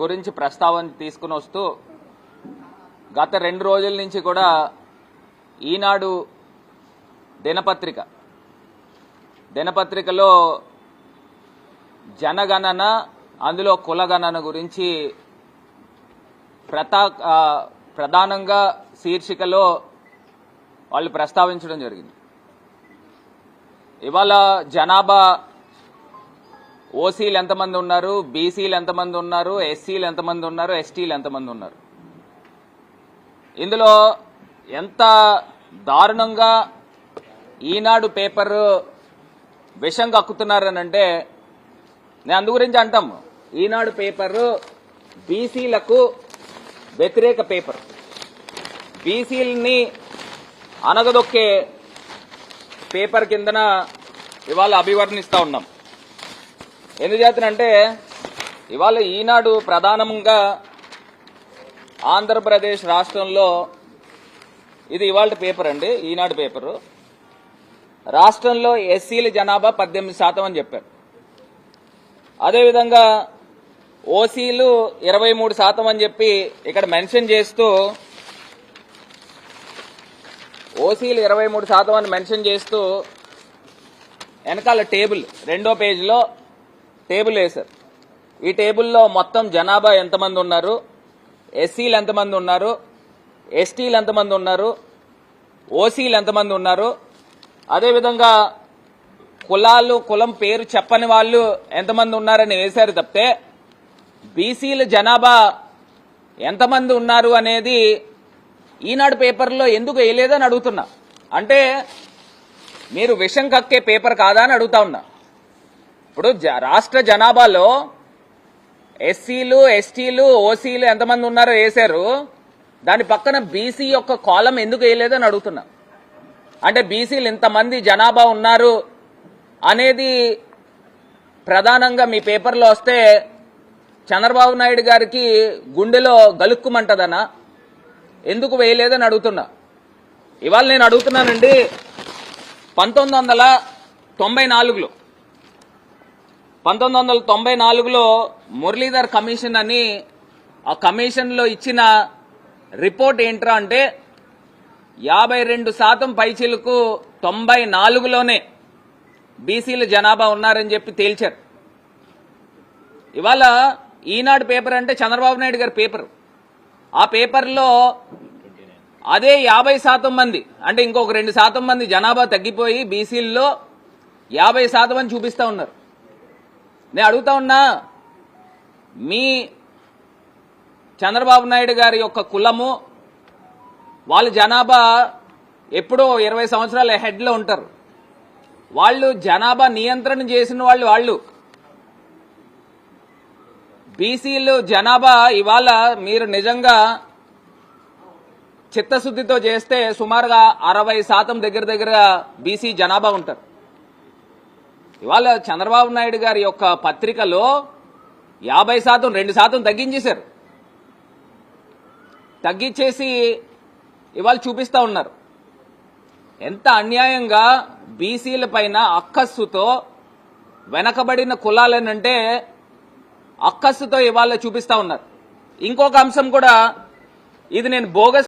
గురించి ప్రస్తావన తీసుకుని వస్తూ గత 2 రోజుల నుంచి కూడా ఈనాడు దినపత్రికలో జనగణన అందులో కులగణన గురించి ప్రధానంగా శీర్షికలో వాళ్ళు ప్రస్తావించడం జరిగింది. ఇవాళ జనాభా ఓసీలు ఎంతమంది ఉన్నారు, బీసీలు ఎంతమంది ఉన్నారు, ఎస్సీలు ఎంతమంది ఉన్నారు, ఎస్టీలు ఎంతమంది ఉన్నారు, ఇందులో ఎంత దారుణంగా ఈనాడు పేపర్ విషం కక్కుతున్నారనంటే నేను అందు గురించి అంటాము. ఈనాడు పేపర్ బీసీలకు వ్యతిరేక పేపర్, బీసీలని అనగదొక్కే పేపర్ కిందన ఇవాళ అభివర్ణిస్తూ ఉన్నాం. ఎందుచేతనంటే ఇవాళ ఈనాడు ప్రధానంగా ఆంధ్రప్రదేశ్ రాష్ట్రంలో ఇది ఇవాళ పేపర్ అండి. ఈనాడు పేపరు రాష్ట్రంలో ఎస్సీల జనాభా 18% అని చెప్పారు. అదేవిధంగా ఓసీలు 23% అని చెప్పి ఇక్కడ మెన్షన్ చేస్తూ ఓసీలు 23% అని మెన్షన్ చేస్తూ వెనకాల టేబుల్ 2వ పేజీలో టేబుల్ వేశారు. ఈ టేబుల్లో మొత్తం జనాభా ఎంతమంది ఉన్నారు, ఎస్సీలు ఎంతమంది ఉన్నారు, ఎస్టీలు ఎంతమంది ఉన్నారు, ఓసీలు ఎంతమంది ఉన్నారు, అదేవిధంగా కులం పేరు చెప్పని వాళ్ళు ఎంతమంది ఉన్నారని వేశారు తప్పితే బీసీల జనాభా ఎంతమంది ఉన్నారు అనేది ఈనాడు పేపర్లో ఎందుకు వేయలేదని అడుగుతున్నా. అంటే మీరు విషం కక్కే పేపర్ కాదా అని అడుగుతా ఉన్నా. ఇప్పుడు రాష్ట్ర జనాభాలో ఎస్సీలు, ఎస్టీలు, ఓసీలు ఎంతమంది ఉన్నారో వేశారు, దాని పక్కన బీసీ యొక్క కాలం ఎందుకు వేయలేదని అడుగుతున్నా. అంటే బీసీలు ఇంతమంది జనాభా ఉన్నారు అనేది ప్రధానంగా మీ పేపర్లో వస్తే చంద్రబాబు నాయుడు గారికి గుండెలో గలుక్కుమంటదనా, ఎందుకు వేయలేదని అడుగుతున్నా. ఇవాళ నేను అడుగుతున్నానండి, 1994లో మురళీధర్ కమిషన్ అని ఆ కమిషన్లో ఇచ్చిన రిపోర్ట్ ఏంట్రా అంటే 52% పైచీలకు 94లోనే బీసీల జనాభా ఉన్నారని చెప్పి తేల్చారు. ఇవాళ ఈనాడు పేపర్ అంటే చంద్రబాబు నాయుడు గారి పేపర్. ఆ పేపర్లో అదే 50% మంది అంటే ఇంకొక 2% మంది జనాభా తగ్గిపోయి బీసీల్లో 50% అని చూపిస్తా ఉన్నారు. నేను అడుగుతా ఉన్నా, మీ చంద్రబాబు నాయుడు గారి యొక్క కులము వాళ్ళ జనాభా ఎప్పుడో 20 సంవత్సరాల హెడ్లో ఉంటారు. వాళ్ళు జనాభా నియంత్రణ చేసిన వాళ్ళు బీసీలు జనాభా ఇవాళ మీరు నిజంగా చిత్తశుద్ధితో చేస్తే సుమారుగా 60% దగ్గర బీసీ జనాభా ఉంటారు. ఇవాళ చంద్రబాబు నాయుడు గారి యొక్క పత్రికలో 50% 2% తగ్గించేశారు. తగ్గించేసి ఇవాళ చూపిస్తా ఉన్నారు. ఎంత అన్యాయంగా బీసీల పైన అక్కస్సుతో వెనకబడిన కులాలనంటే అక్కస్సుతో ఇవాళ చూపిస్తా ఉన్నారు. ఇంకొక అంశం కూడా, ఇది నేను బోగస్